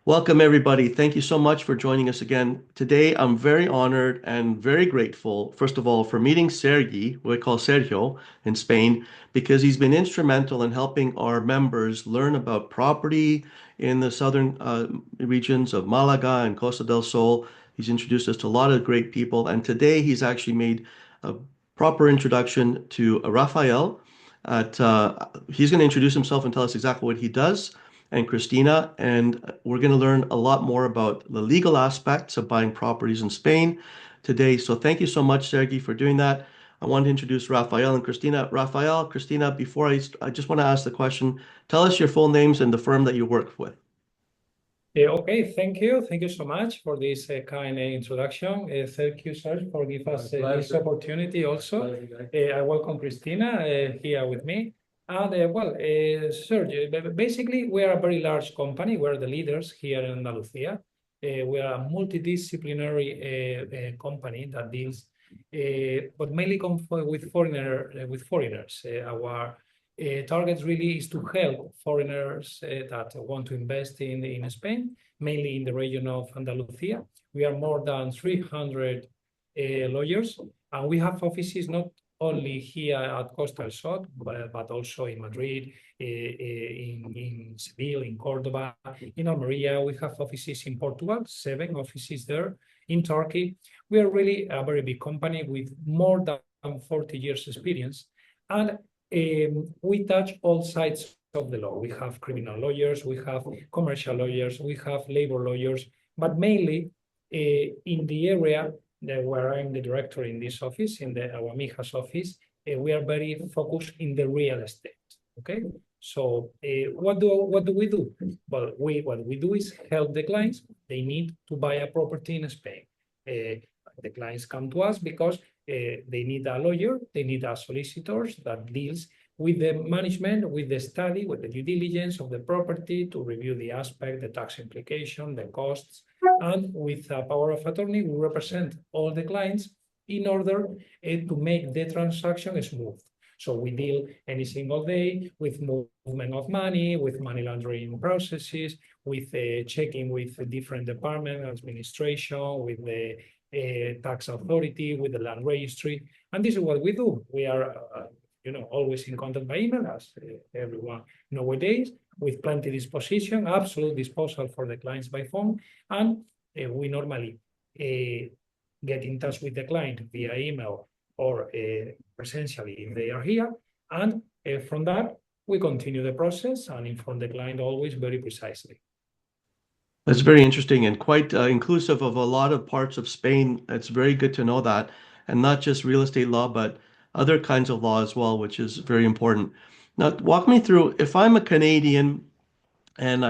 Welcome, everybody. Thank you so much for joining us again. Today, I'm very honored and very grateful, first of all, for meeting Sergi, who I call Sergio, in Spain, because he's been instrumental in helping our members learn about property in the southern regions of Malaga and Costa del Sol. He's introduced us to a lot of great people, and today he's actually made a proper introduction to Rafael. He's going to introduce himself and tell us exactly what he does and Cristina, and we're going to learn a lot more about the legal aspects of buying properties in Spain today. So thank you so much, Sergi, for doing that. I want to introduce Rafael and Cristina. Rafael, Cristina, before I just want to ask the question, tell us your full names and the firm that you work with. Okay, thank you. Thank you so much for this kind introduction. Thank you, Serge, for giving us this opportunity also. I welcome Cristina here with me. And Serge, basically, we are a very large company. We're the leaders here in Andalusia. We are a multidisciplinary company that deals, but mainly with foreigners. Our target really is to help foreigners that want to invest in Spain, mainly in the region of Andalusia. We are more than 300 lawyers, and we have offices not only here at Costa del Sol, but also in Madrid, in Seville, in Cordoba, in Almeria. We have offices in Portugal, 7 offices there. In Turkey, we are really a very big company with more than 40 years experience. And we touch all sides of the law. We have criminal lawyers, we have commercial lawyers, we have labor lawyers, but mainly in the area where I'm the director in this office, in our Mijas office, we are very focused in the real estate. Okay, so what do we do? Well, what we do is help the clients. They need to buy a property in Spain. The clients come to us because they need a lawyer, they need a solicitor that deals with the management, with the study, with the due diligence of the property to review the aspect, the tax implication, the costs. And with a power of attorney, we represent all the clients in order to make the transaction smooth. So we deal any single day with movement of money, with money laundering processes, with checking with the different departments, administration, with the tax authority, with the land registry. And this is what we do. We are, always in contact by email, as everyone nowadays, with plenty disposition, absolute disposal for the clients by phone. And we normally get in touch with the client via email or presentially if they are here. And from that, we continue the process and inform the client always very precisely. That's very interesting and quite inclusive of a lot of parts of Spain. It's very good to know that, and not just real estate law, but other kinds of law as well, which is very important. Now, walk me through, if I'm a Canadian and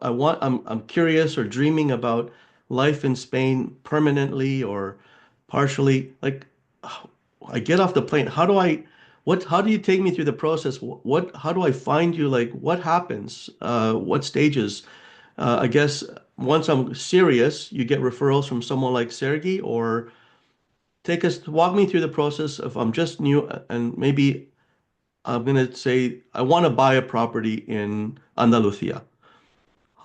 I'm curious or dreaming about life in Spain permanently or partially, like I get off the plane, how do you take me through the process? How do I find you? Like, what happens? What stages? I guess once I'm serious, you get referrals from someone like Sergi, or walk me through the process if I'm just new and maybe I'm gonna say I want to buy a property in Andalusia.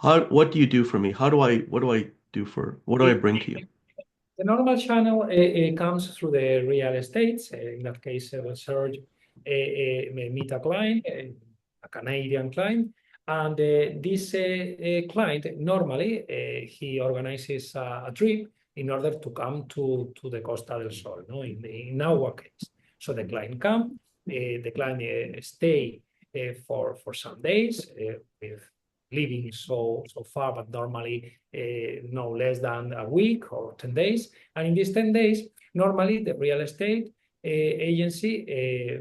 What do you do for me? What do I bring to you? The normal channel comes through the real estates. In that case, Serge meet a client, a Canadian client, and this client normally he organizes a trip in order to come to the Costa del Sol. No, in our case, so the client come, the client stay for some days with living so far, but normally no less than a week or 10 days. And in these 10 days, normally the real estate agency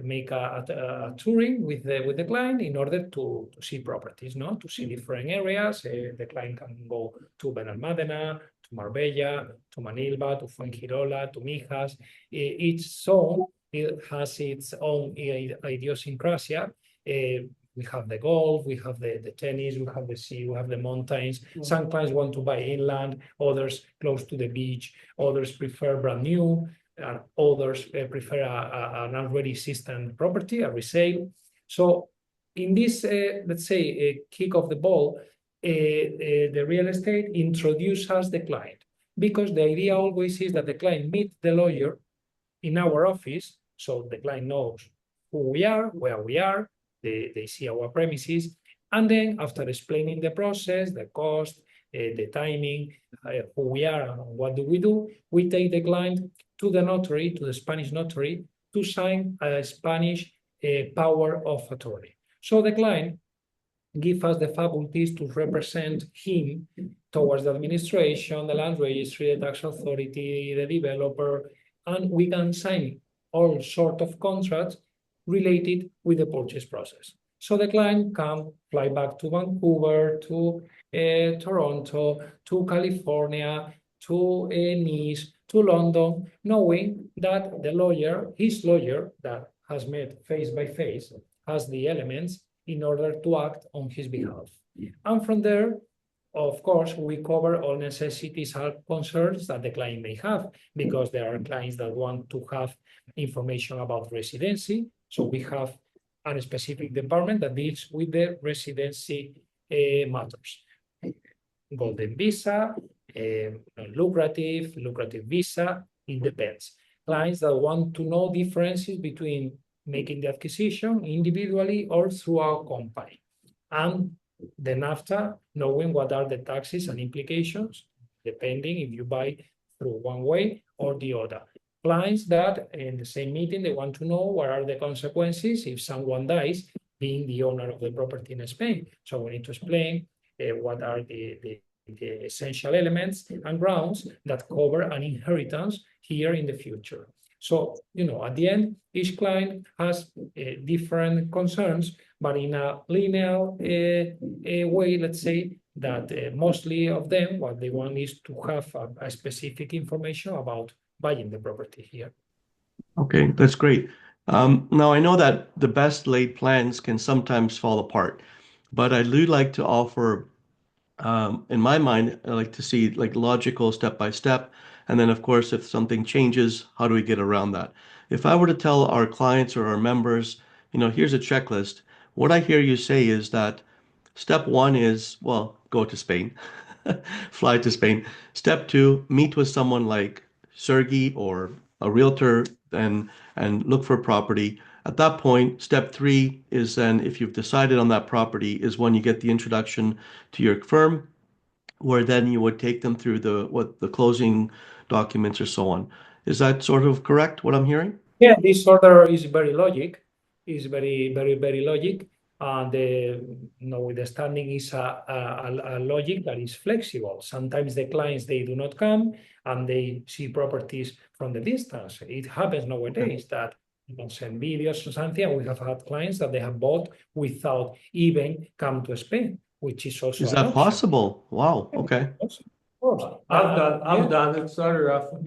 make a touring with the client in order to see properties, no? To see different areas. The client can go to Benalmádena, to Marbella, to Manilva, to Fuengirola, to Mijas. Each zone it has its own idiosyncrasy. We have the golf, we have the tennis, we have the sea, we have the mountains. Some clients want to buy inland, others close to the beach, others prefer brand new, and others prefer an already existing property, a resale. So in this, let's say, kick of the ball, the real estate introduces us the client, because the idea always is that the client meets the lawyer in our office, so the client knows who we are, where we are, they see our premises, and then after explaining the process, the cost, the timing, who we are and what do, we take the client to the notary, to the Spanish notary, to sign a Spanish power of attorney. So the client give us the faculties to represent him towards the administration, the land registry, the tax authority, the developer, and we can sign all sort of contracts related with the purchase process. So the client can fly back to Vancouver, to Toronto, to California, to Nice, to London, knowing that the lawyer, his lawyer that has met face by face, has the elements in order to act on his behalf. And from there, of course, we cover all necessities and concerns that the client may have, because there are clients that want to have information about residency. So we have a specific department that deals with the residency matters. Golden visa, lucrative visa, it depends. Clients that want to know differences between making the acquisition individually or through our company. And then after, knowing what are the taxes and implications, depending if you buy through one way or the other. Clients that in the same meeting, they want to know what are the consequences if someone dies being the owner of the property in Spain. So we need to explain what are the essential elements and grounds that cover an inheritance here in the future. So, at the end, each client has different concerns, but in a linear way, let's say that mostly of them, what they want is to have a specific information about buying the property here. Okay, that's great. Now I know that the best laid plans can sometimes fall apart, but I do like to offer, in my mind, I like to see like logical step by step. And then, of course, if something changes, how do we get around that? If I were to tell our clients or our members, here's a checklist, what I hear you say is that step one is, well, go to Spain, fly to Spain. Step two, meet with someone like Sergey or a realtor and look for property. At that point, step three is then, if you've decided on that property, is when you get the introduction to your firm, where then you would take them through the closing documents or so on. Is that sort of correct, what I'm hearing? Yeah, this order is very logic, is very logic. And the standing is a logic that is flexible. Sometimes the clients, they do not come and they see properties from the distance. It happens nowadays that you can send videos or something. And we have had clients that they have bought without even come to Spain, which is also Is an that option. possible? Wow. Okay. Of course. I've done it. Sorry, Rafa.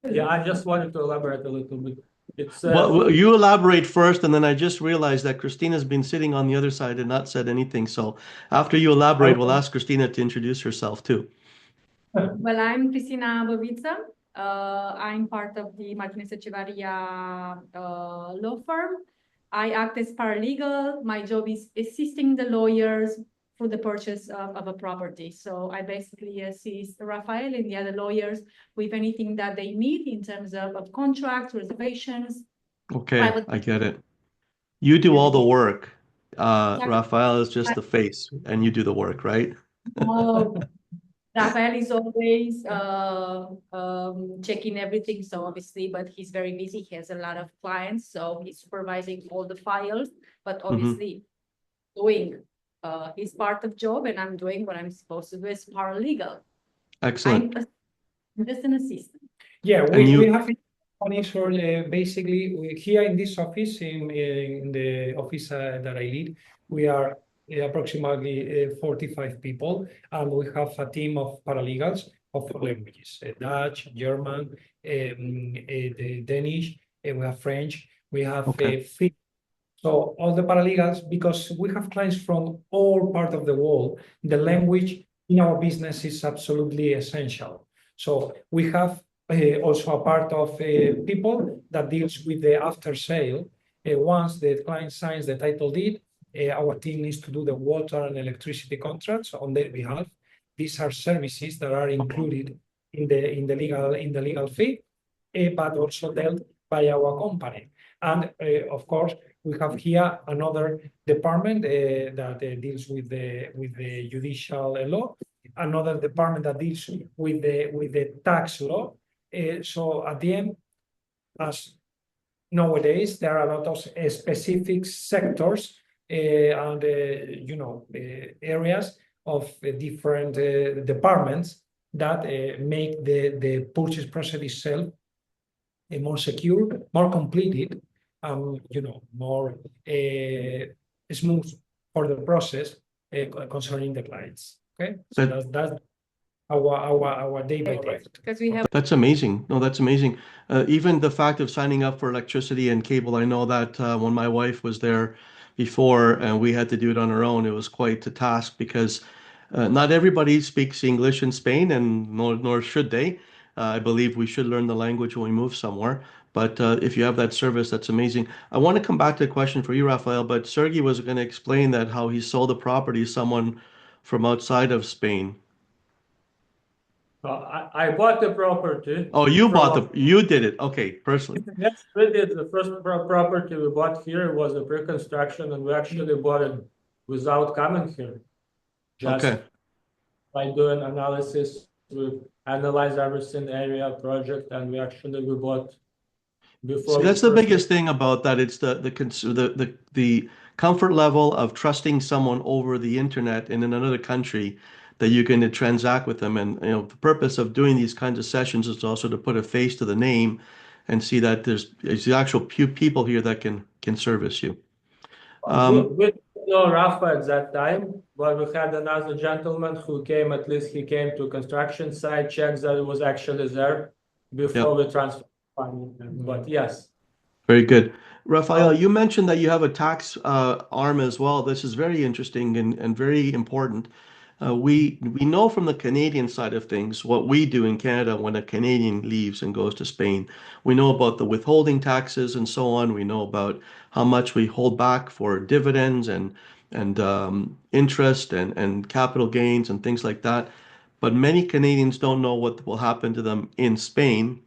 Yeah, I just wanted to elaborate a little bit. It's Well, you elaborate first, and then I just realized that Christina's been sitting on the other side and not said anything. So after you elaborate, we'll ask Christina to introduce herself too. Well, I'm Cristina Bovița. I'm part of the Martínez-Echevarría Law Firm. I act as paralegal. My job is assisting the lawyers for the purchase of a property. So I basically assist Rafael and the other lawyers with anything that they need in terms of contracts, reservations. Okay, private- I get it. You do all the work. Exactly. Rafael is just the face, and you do the work, right? Oh, Rafael is always checking everything, so obviously, but he's very busy. He has a lot of clients, so he's supervising all the files, but obviously doing his part of job, and I'm doing what I'm supposed to do as paralegal. Excellent. I'm just an assistant. Yeah, And we you- have basically here in this office, in the office that I lead, we are approximately 45 people, and we have a team of paralegals of languages, Dutch, German, Danish, we have French, we have Okay. Finnish. So all the paralegals, because we have clients from all parts of the world, the language in our business is absolutely essential. So we have also a part of people that deals with the after sale. Once the client signs the title deed, our team needs to do the water and electricity contracts on their behalf. These are services that are included in the legal fee, but also dealt by our company. And of course, we have here another department that deals with the judicial law, another department that deals with the tax law. So at the end, as nowadays, there are a lot of specific sectors and areas of different departments that make the purchase process itself more secure, more completed, more smooth for the process concerning the clients. Okay, so that's our day by day. Because we have That's amazing. No, that's amazing. Even the fact of signing up for electricity and cable, I know that when my wife was there before and we had to do it on our own, it was quite a task because not everybody speaks English in Spain, and nor should they. I believe we should learn the language when we move somewhere. But if you have that service, that's amazing. I want to come back to a question for you, Rafael, but Sergey was going to explain that how he sold the property to someone from outside of Spain. I bought the property. Oh, you did it. Okay, personally. Yes, we did. The first property we bought here was a pre-construction, and we actually bought it without coming here. Just Okay. by doing analysis, we analyzed everything, area, project, and we bought before. See, that's the biggest thing about that. It's the comfort level of trusting someone over the internet in another country that you can transact with them. And the purpose of doing these kinds of sessions is also to put a face to the name and see that there's the actual people here that can service you. We didn't know Rafa at that time, but we had another gentleman who came. At least he came to construction site, checked that it was actually there before we transferred money. But yes. Very good. Rafael, you mentioned that you have a tax arm as well. This is very interesting and very important. We know from the Canadian side of things what we do in Canada when a Canadian leaves and goes to Spain. We know about the withholding taxes and so on. We know about how much we hold back for dividends and interest and capital gains and things like that. But many Canadians don't know what will happen to them in Spain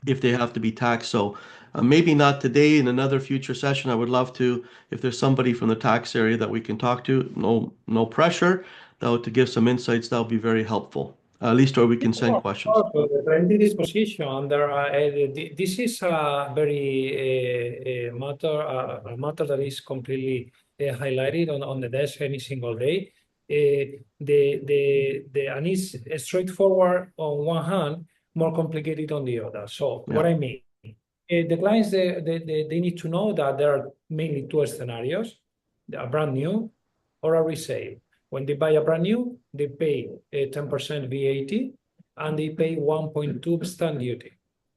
if they have to be taxed. So maybe not today, in another future session, I would love to, if there's somebody from the tax area that we can talk to, no pressure, though, to give some insights, that would be very helpful. At least, or we can send questions. In this position, this is a very a matter that is completely highlighted on the desk any single day. And it's straightforward on one hand, more complicated on the other. So what I mean, the clients they need to know that there are mainly two scenarios: a brand new or a resale. When they buy a brand new, they pay 10% VAT and they pay 1.2 stamp duty.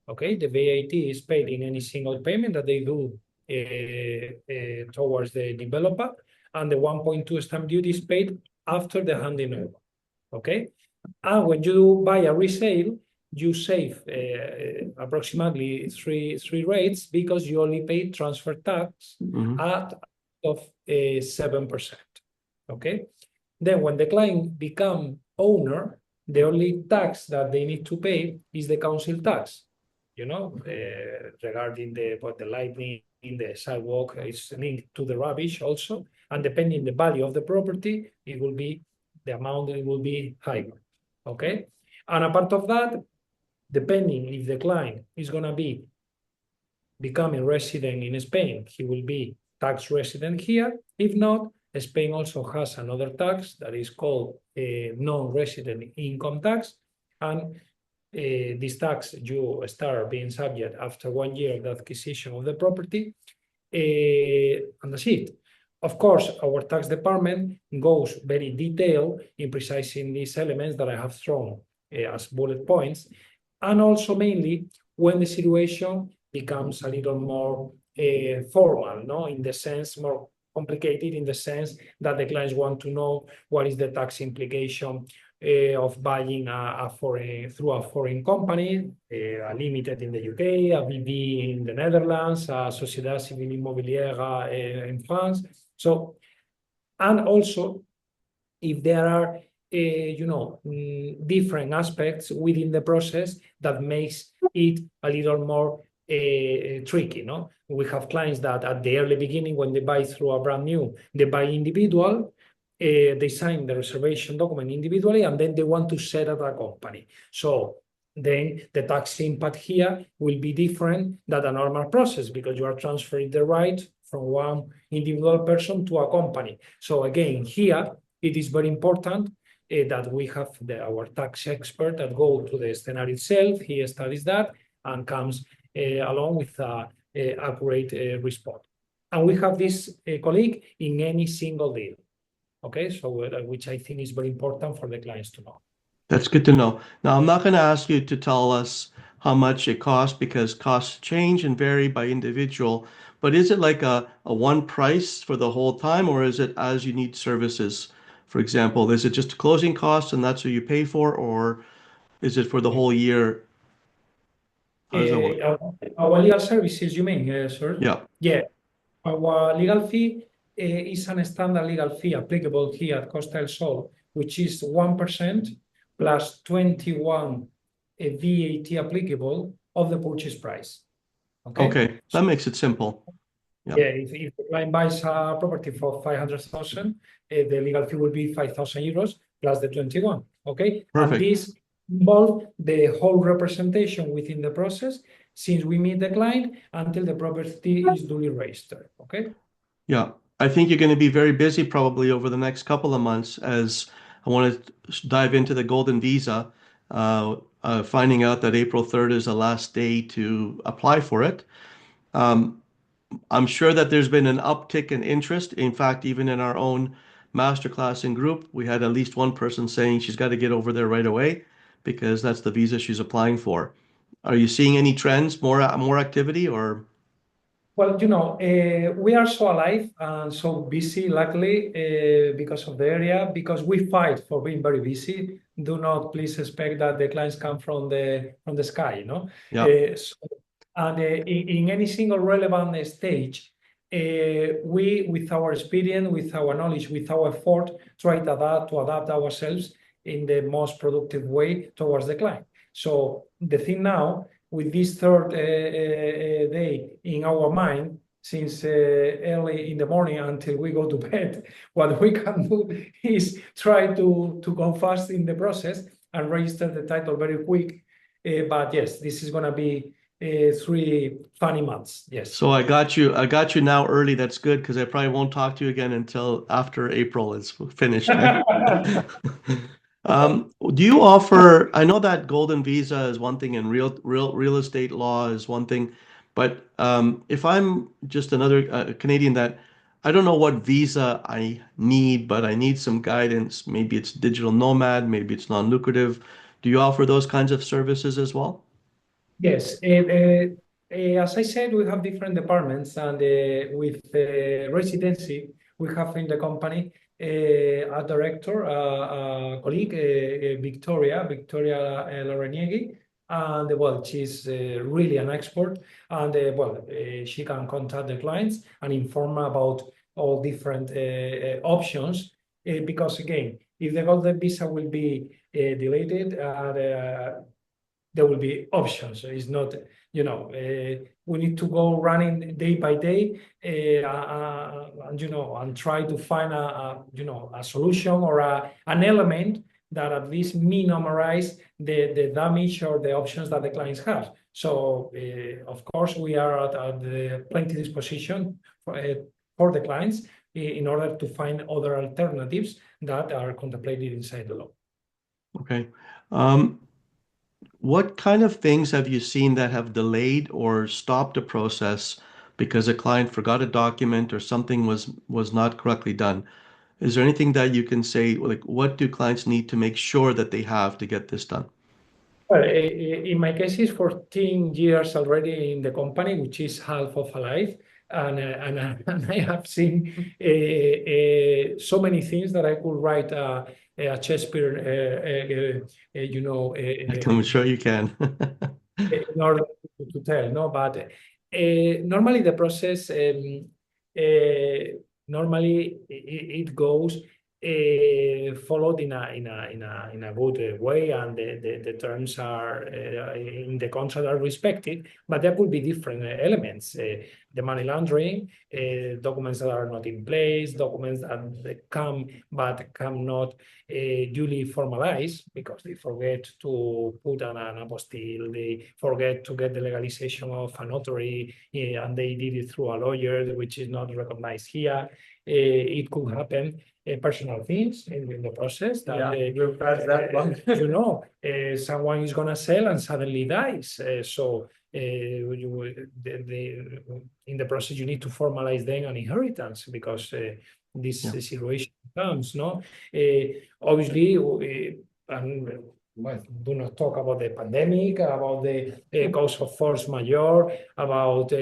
Okay, the VAT is paid in any single payment that they do towards the developer, and the 1.2 stamp duty is paid after the handing over. Okay, and when you buy a resale, you save approximately three rates because you only pay transfer tax at of 7%. Okay. Then when the client become owner, the only tax that they need to pay is the council tax, regarding the lighting in the sidewalk is linked to the rubbish also. And depending the value of the property, it will be the amount it will be higher. Okay. And apart of that, depending if the client is going to be becoming resident in Spain, he will be tax resident here. If not, Spain also has another tax that is called non-resident income tax, and this tax you start being subject after 1 year of the acquisition of the property, and that's it. Of course, our tax department goes very detailed in precising these elements that I have thrown as bullet points, and also mainly when the situation becomes a little more formal, no, in the sense more complicated in the sense that the clients want to know what is the tax implication of buying through a foreign company, a limited in the UK, a BV in the Netherlands, a Sociedad Civil Immobilière in France. So, and also, if there are different aspects within the process that makes it a little more tricky, no? We have clients that at the early beginning, when they buy through a brand new, they buy individual, they sign the reservation document individually, and then they want to set up a company. So then the tax impact here will be different than a normal process, because you are transferring the right from one individual person to a company. So again, here, it is very important that we have our tax expert that go to the scenario itself. He studies that and comes along with a accurate response. And we have this colleague in any single deal. Okay, so which I think is very important for the clients to know. That's good to know. Now, I'm not going to ask you to tell us how much it costs because costs change and vary by individual, but is it like a one price for the whole time, or is it as you need services? For example, is it just closing costs and that's what you pay for, or is it for the whole year? How does that work? Our legal services, you mean, sir? Yeah. Yeah. Our legal fee is a standard legal fee applicable here at Costa del Sol, which is 1% plus 21 VAT applicable of the purchase price. Okay, that makes it simple. Yeah, if the client buys a property for 500,000, the legal fee will be 5,000 euros plus the 21. Okay, Perfect. And this involves the whole representation within the process since we meet the client until the property is duly registered. Okay. Yeah, I think you're going to be very busy probably over the next couple of months as I want to dive into the golden visa, finding out that April 3rd is the last day to apply for it. I'm sure that there's been an uptick in interest. In fact, even in our own masterclass and group, we had at least one person saying she's got to get over there right away because that's the visa she's applying for. Are you seeing any trends, more activity, or? Well, we are so alive and so busy, luckily, because of the area, because we fight for being very busy. Do not please expect that the clients come from the sky, Yeah. And in any single relevant stage, we, with our experience, with our knowledge, with our effort, try to adapt ourselves in the most productive way towards the client. So the thing now, with this third day in our mind, since early in the morning until we go to bed, what we can do is try to go fast in the process and register the title very quick. But yes, this is going to be 3 funny months. Yes. So I got you now early. That's good because I probably won't talk to you again until after April is finished. Do you offer, I know that golden visa is one thing and real estate law is one thing, but if I'm just another Canadian that I don't know what visa I need, but I need some guidance, maybe it's digital nomad, maybe it's non-lucrative. Do you offer those kinds of services as well? Yes, as I said, we have different departments, and with residency, we have in the company a director, a colleague, Victoria Lorenieghi, and well, she's really an expert, and she can contact the clients and inform about all different options, because again, if the golden visa will be deleted, there will be options. So it's not, we need to go running day by day, and try to find a solution or an element that at least minimize the damage or the options that the clients have. So, of course, we are at the plenty disposition for the clients in order to find other alternatives that are contemplated inside the law. Okay. What kind of things have you seen that have delayed or stopped a process because a client forgot a document or something was not correctly done? Is there anything that you can say, like what do clients need to make sure that they have to get this done? Well, in my case, it's 14 years already in the company, which is half of a life. And I have seen so many things that I could write a Shakespeare, I'm sure you can. in order to tell, no? But normally the process, normally it goes followed in a good way, and the terms are in the contract are respected, but there could be different elements. The money laundering, documents that are not in place, documents that come but cannot duly formalized because they forget to put an apostille, they forget to get the legalization of a notary, and they did it through a lawyer, which is not recognized here. It could happen personal things in the process that we've passed that one. Someone is gonna sell and suddenly dies. So in the process you need to formalize then an inheritance because this situation comes. Obviously, well, do not talk about the pandemic, about the cause of force majeure, about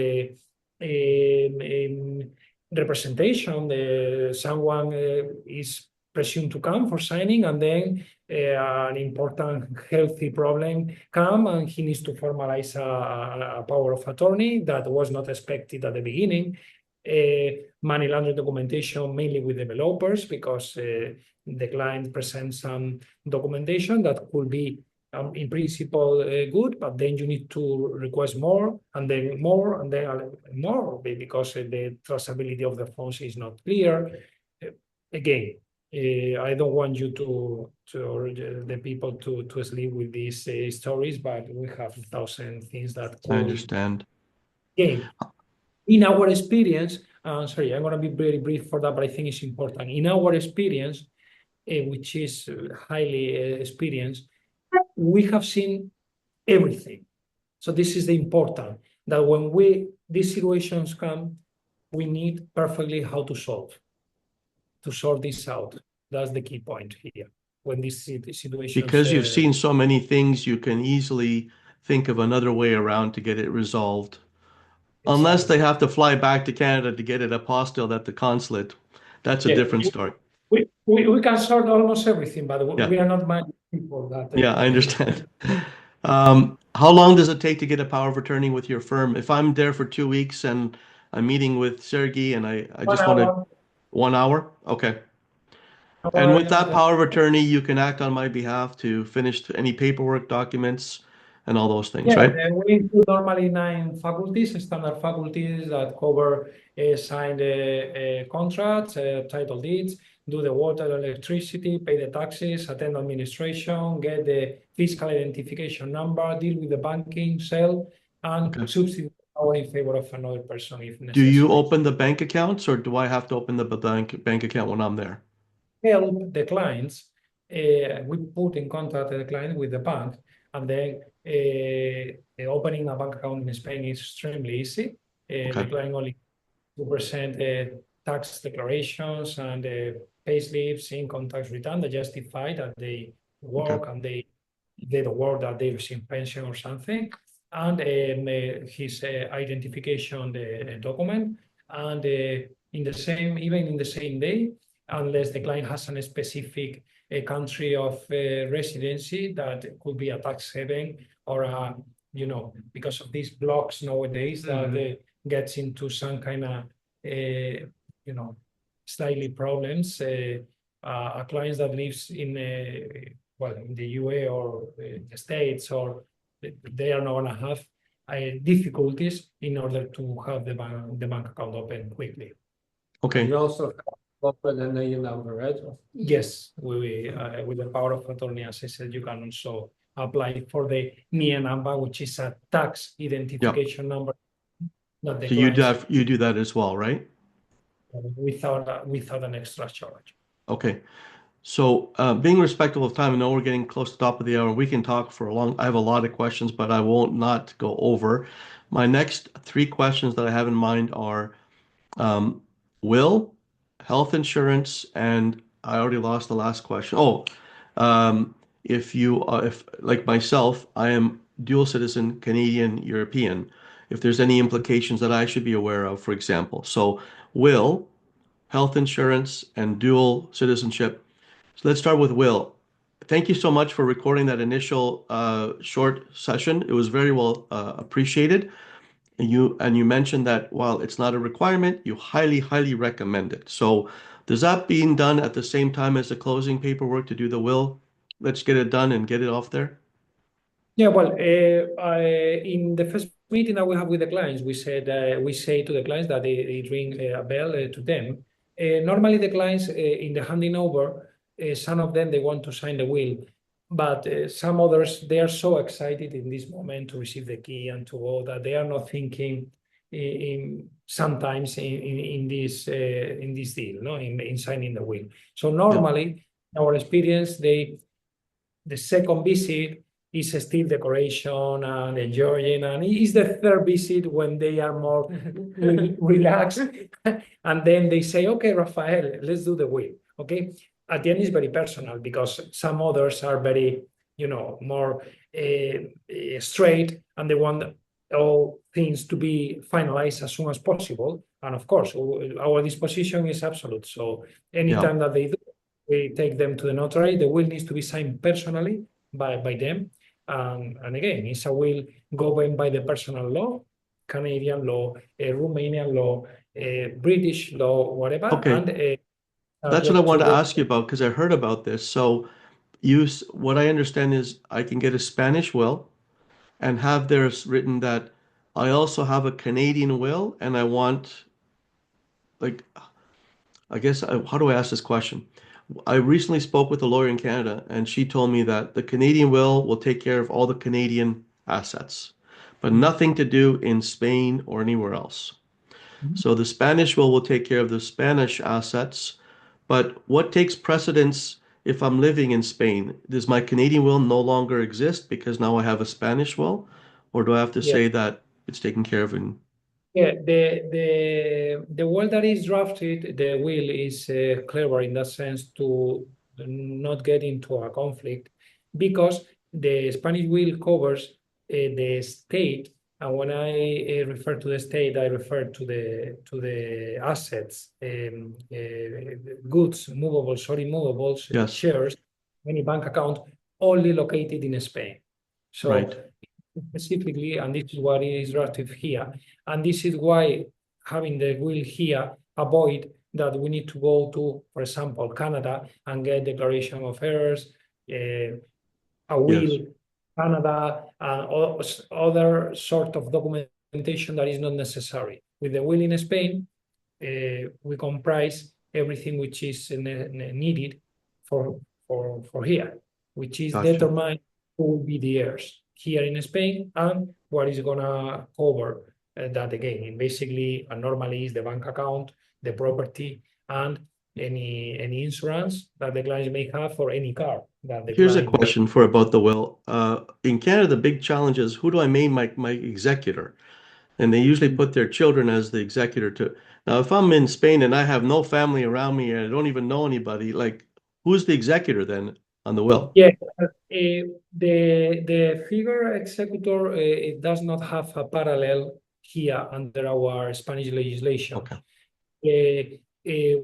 representation. Someone is presumed to come for signing, and then an important healthy problem come, and he needs to formalize a power of attorney that was not expected at the beginning. Money laundering documentation mainly with developers because the client presents some documentation that could be in principle good, but then you need to request more, and then more, and then more, because the traceability of the funds is not clear. Again, I don't want you the people to sleep with these stories, but we have 1,000 things that could. I understand. Again, in our experience, sorry, I'm going to be very brief for that, but I think it's important. In our experience, which is highly experienced, we have seen everything. So this is the important, that when these situations come, we need perfectly how to sort this out. That's the key point here. When this situation, because you've seen so many things, you can easily think of another way around to get it resolved. Unless they have to fly back to Canada to get it apostilled at the consulate. That's a different story. We can sort almost everything, but we are not many people that. Yeah, I understand. How long does it take to get a power of attorney with your firm? If I'm there for 2 weeks and I'm meeting with Sergey and I just want to 1 hour? Okay. And with that power of attorney, you can act on my behalf to finish any paperwork, documents, and all those things, right? We include normally 9 faculties, standard faculties that cover signed contracts, title deeds, do the water, electricity, pay the taxes, attend administration, get the fiscal identification number, deal with the banking, sell, and substitute power in favor of another person if necessary. Do you open the bank accounts, or do I have to open the bank account when I'm there? Help the clients. We put in contact the client with the bank, and then opening a bank account in Spain is extremely easy. The client only to present tax declarations and pay slips, income tax return that justify that they work and they did the work, that they receive pension or something, and his identification document, and even in the same day, unless the client has a specific country of residency that could be a tax haven or because of these blocks nowadays that gets into some kind of slightly problems. A client that lives in the UA or the States, or they are not going to have difficulties in order to have the bank account open quickly. Okay. You also open an NIN number, right? Yes, with the power of attorney, as I said, you can also apply for the NIN number, which is a tax identification number. Not the so you do that as well, right? Without an extra charge. Okay. So being respectful of time, I know we're getting close to the top of the hour. We can talk for I have a lot of questions, but I won't not go over. My next 3 questions that I have in mind are will, health insurance, and I already lost the last question. If like myself, I am dual citizen, Canadian, European, if there's any implications that I should be aware of, for example. So will, health insurance, and dual citizenship. So let's start with Will. Thank you so much for recording that initial short session. It was very well appreciated. And you mentioned that while it's not a requirement, you highly, highly recommend it. So does that being done at the same time as the closing paperwork to do the will? Let's get it done and get it off there. Yeah, well, in the first meeting that we have with the clients, we say to the clients that they ring a bell to them. Normally, the clients in the handing over, some of them they want to sign the will, but some others they are so excited in this moment to receive the key and to go that they are not thinking sometimes in this deal, no, in signing the will. So normally, in our experience, the second visit is still decoration and enjoying, and it's the third visit when they are more relaxed, and then they say, "Okay, Rafael, let's do the will." Okay, at the end it's very personal because some others are very, more straight, and they want all things to be finalized as soon as possible. And of course, our disposition is absolute. So anytime that they do, we take them to the notary. The will needs to be signed personally by them. And again, it's a will governed by the personal law, Canadian law, Romanian law, British law, whatever. Okay. And That's what I wanted to ask you about because I heard about this. So what I understand is I can get a Spanish will and have theirs written that I also have a Canadian will and I want, like, I guess, how do I ask this question? I recently spoke with a lawyer in Canada and she told me that the Canadian will take care of all the Canadian assets, but nothing to do in Spain or anywhere else. So the Spanish will take care of the Spanish assets, but what takes precedence if I'm living in Spain? Does my Canadian will no longer exist because now I have a Spanish will, or do I have to say that it's taken care of in? Yeah, the will that is drafted, the will is clever in that sense to not get into a conflict because the Spanish will covers the state, and when I refer to the state, I refer to the assets, goods, movables or immovables, Yes, shares, any bank account, only located in Spain. So right. specifically, and this is what is drafted here. And this is why having the will here avoid that we need to go to, for example, Canada and get declaration of heirs, a will, Yes, Canada, and other sort of documentation that is not necessary. With the will in Spain, we comprise everything which is needed for here, which is gotcha. determined who will be the heirs here in Spain and what is gonna cover that again. Basically, and normally is the bank account, the property, and any insurance that the clients may have for any car that the Here's a client may. question for about the will. In Canada, the big challenge is who do I name my executor? And they usually put their children as the executor too. Now, if I'm in Spain and I have no family around me and I don't even know anybody, like who's the executor then on the will? Yeah, the figure executor it does not have a parallel here under our Spanish legislation. Okay.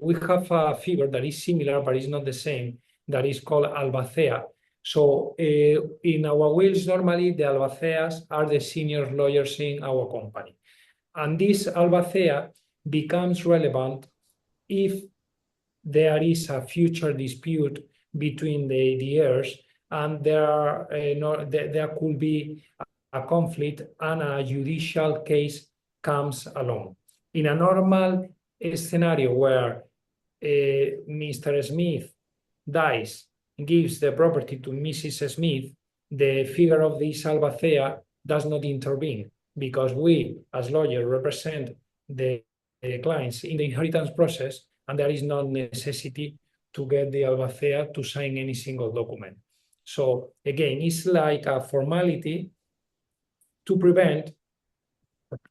We have a figure that is similar, but it's not the same, that is called albacea. So in our wills, normally the albaceas are the senior lawyers in our company. And this albacea becomes relevant if there is a future dispute between the heirs and there could be a conflict and a judicial case comes along. In a normal scenario where Mr. Smith dies, gives the property to Mrs. Smith, the figure of this albacea does not intervene because we, as lawyers, represent the clients in the inheritance process, and there is no necessity to get the albacea to sign any single document. So again, it's like a formality to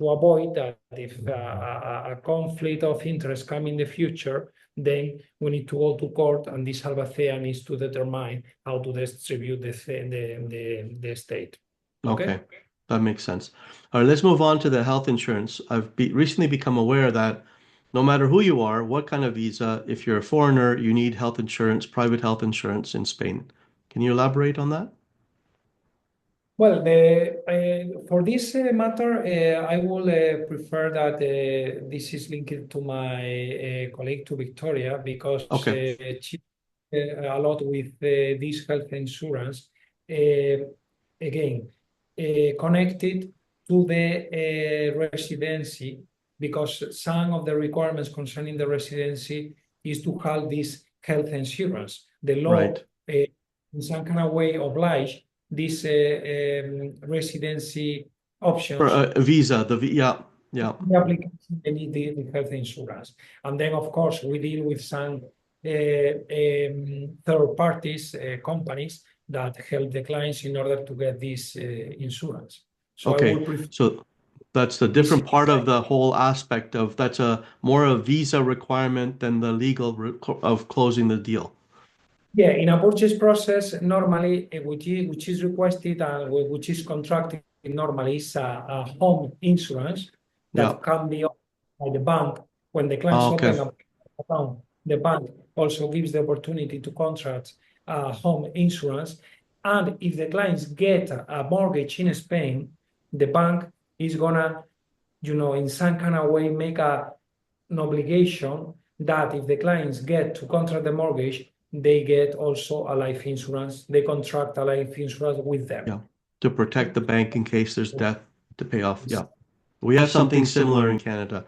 avoid that if a conflict of interest come in the future, then we need to go to court, and this albacea needs to determine how to distribute the estate. Okay, that makes sense. All right, let's move on to the health insurance. I've recently become aware that no matter who you are, what kind of visa, if you're a foreigner, you need health insurance, private health insurance in Spain. Can you elaborate on that? Well, for this matter, I will prefer that this is linked to my colleague, to Victoria, because Okay. she a lot with this health insurance. Again, connected to the residency, because some of the requirements concerning the residency is to have this health insurance. The law, Right. in some kind of way, oblige this residency For options. a visa, yeah. The application, they need the health insurance. And then, of course, we deal with some third parties, companies that help the clients in order to get this insurance. So I Okay. would prefer So that's the this. different part of the whole aspect of that's a more a visa requirement than the legal of closing the deal. Yeah, in a purchase process, normally, which is requested and which is contracted normally is a home insurance Yeah. that can be offered by the bank. When the clients Okay. open a account, the bank also gives the opportunity to contract home insurance. And if the clients get a mortgage in Spain, the bank is gonna, in some kind of way, make an obligation that if the clients get to contract the mortgage, they get also a life insurance. They contract a life insurance with them. Yeah. To protect the bank in case there's death to pay off. Yeah. We have something similar in Canada.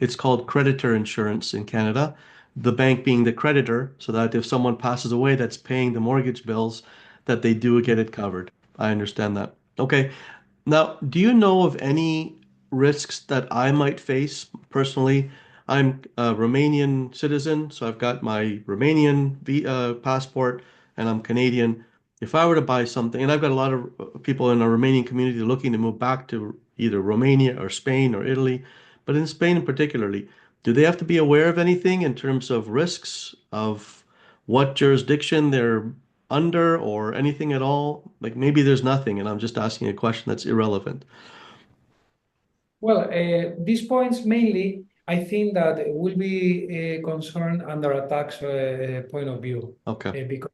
It's called creditor insurance in Canada, the bank being the creditor, so that if someone passes away that's paying the mortgage bills, that they do get it covered. I understand that. Okay. Now, do you know of any risks that I might face personally? I'm a Romanian citizen, so I've got my Romanian passport and I'm Canadian. If I were to buy something, and I've got a lot of people in our Romanian community looking to move back to either Romania or Spain or Italy, but in Spain in particularly, do they have to be aware of anything in terms of risks of what jurisdiction they're under or anything at all? Like maybe there's nothing, and I'm just asking a question that's irrelevant. Well, these points mainly, I think that will be concerned under a tax point of view. Okay, Because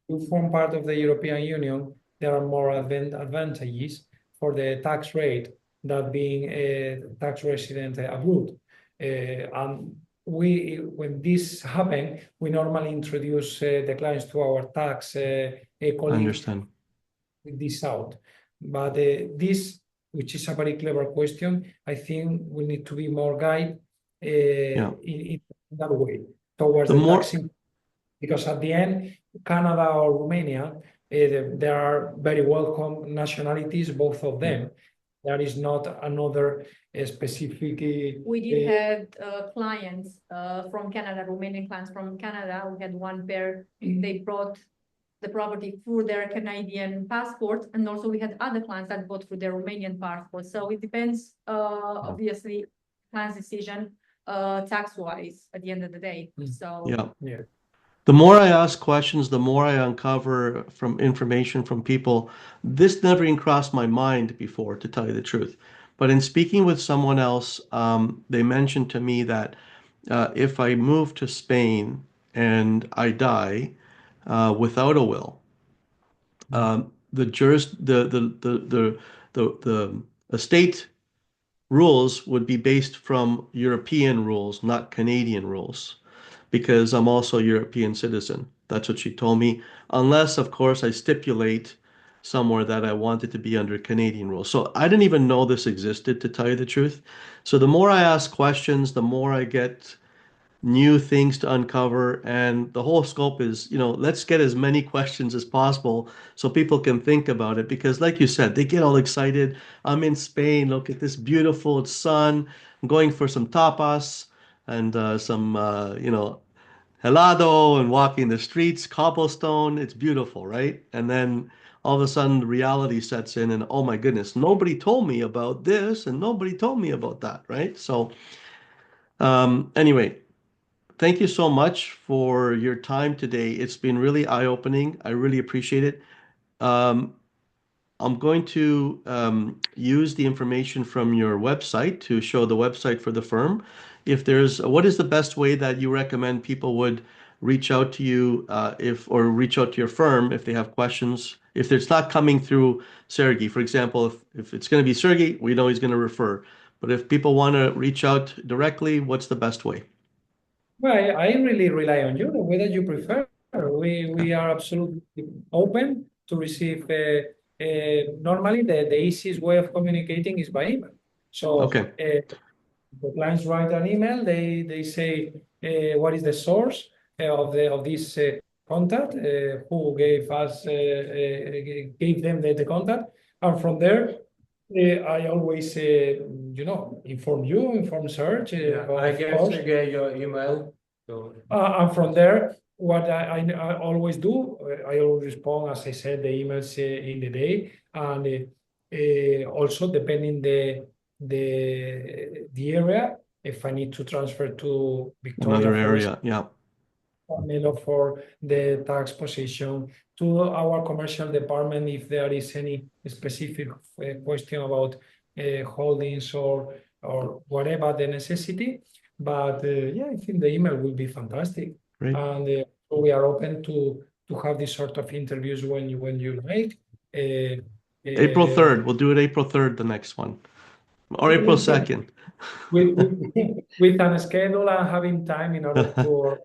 you form part of the European Union, there are more advantages for the tax rate than being a tax resident abroad. And when this happens, we normally introduce the clients to our tax I colleague understand. with this out. But this, which is a very clever question, I think we need to be more guide Yeah. in that way towards The the more, taxing, because at the end, Canada or Romania, there are very welcome nationalities, both of them. There is not another specific. We did have clients from Canada, Romanian clients from Canada. We had one pair, they brought the property through their Canadian passport, and also we had other clients that bought through their Romanian passport. So it depends, obviously, client's decision, tax-wise at the end of the day. So yeah. The more I ask questions, the more I uncover from information from people. This never even crossed my mind before, to tell you the truth. But in speaking with someone else, they mentioned to me that if I move to Spain and I die without a will, the juris the estate rules would be based from European rules, not Canadian rules, because I'm also a European citizen. That's what she told me, unless, of course, I stipulate somewhere that I want it to be under Canadian rules. So I didn't even know this existed, to tell you the truth. So the more I ask questions, the more I get new things to uncover. And the whole scope is, let's get as many questions as possible so people can think about it. Because, like you said, they get all excited. I'm in Spain. Look at this beautiful sun. I'm going for some tapas and some, helado and walking the streets, cobblestone. It's beautiful, right? And then all of a sudden, reality sets in, and oh my goodness, nobody told me about this and nobody told me about that, right? So, anyway. Thank you so much for your time today. It's been really eye-opening. I really appreciate it. Um, I'm going to use the information from your website to show the website for the firm. What is the best way that you recommend people would reach out to you or reach out to your firm if they have questions. If it's not coming through Sergey, for example, if it's going to be Sergey, we know he's going to refer. But if people want to reach out directly, what's the best way? Well, I really rely on you, the way that you prefer. We are absolutely open to receive. Normally, the easiest way of communicating is by email. So, Okay. the clients write an email. They say what is the source of this contact, who gave gave them the contact, and from there. I always, inform search. I guess you get your email. So. And from there, what I always do, I always respond, as I said, the emails in the day, and also depending the area, if I need to transfer to Victoria. Another area, yeah. For the tax position, to our commercial department if there is any specific question about holdings or whatever the necessity. But yeah, I think the email will be fantastic. Great. And we are open to have this sort of interviews when you like. April 3rd. We'll do it April 3rd, the next one. Or April 2nd. We can schedule and having time in order to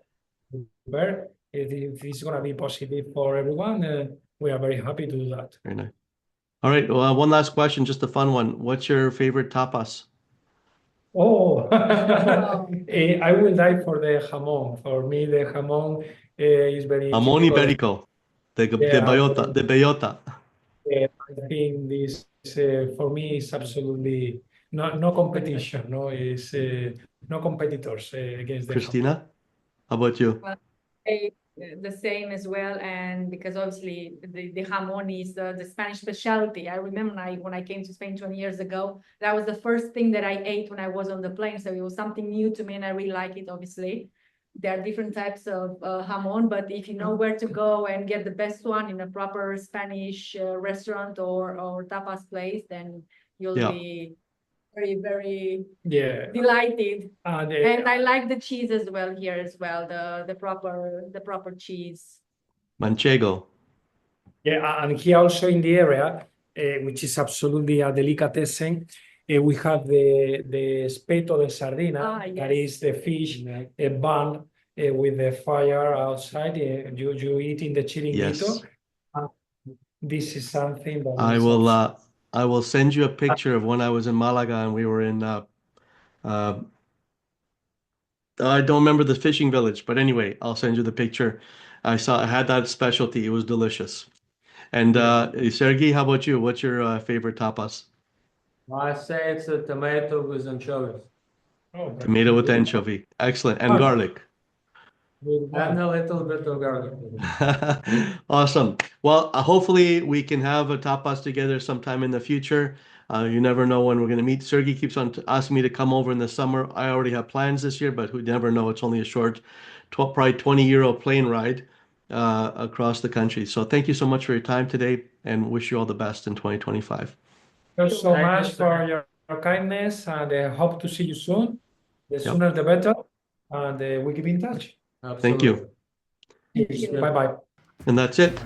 where if it's going to be positive for everyone, we are very happy to do that. Very nice. All right. Well, one last question, just a fun one. What's your favorite tapas? Oh, I will die for the jamón. For me, the jamón is very Jamón typical. ibérico, de bellota. I think this for me is absolutely no competition. No, is no competitors against the Cristina, how about you? Well, the same as well, and because obviously the jamón is the Spanish specialty. I remember when I came to Spain 20 years ago, that was the first thing that I ate when I was on the plane, so it was something new to me and I really like it. Obviously there are different types of jamón, but if you know where to go and get the best one in a proper Spanish restaurant or tapas place, then you'll be very, very delighted. And I like the cheese as well here as well, the proper cheese. Manchego. Yeah, and here also in the area, which is absolutely a delicatessen, we have the espeto de sardina, yes. that is the fish bun with the fire outside. You eat in the chiringuito. Yes. This is something that I will send you a picture of when I was in Malaga and we were in I don't remember the fishing village, but anyway, I'll send you the picture. I had that specialty. It was delicious. And Sergey, how about you? What's your favorite tapas? I say it's a tomato with anchovies. Oh, Tomato with anchovy. Excellent. And garlic. And a little bit of garlic. Awesome. Well, hopefully we can have a tapas together sometime in the future. You never know when we're going to meet. Sergey keeps on asking me to come over in the summer. I already have plans this year, but we never know. It's only a short, probably 20-euro plane ride across the country. So thank you so much for your time today and wish you all the best in 2025. Thank you so much for your kindness, and hope to see you soon. The sooner the better, and we keep in touch. Thank you. Bye-bye. And that's it.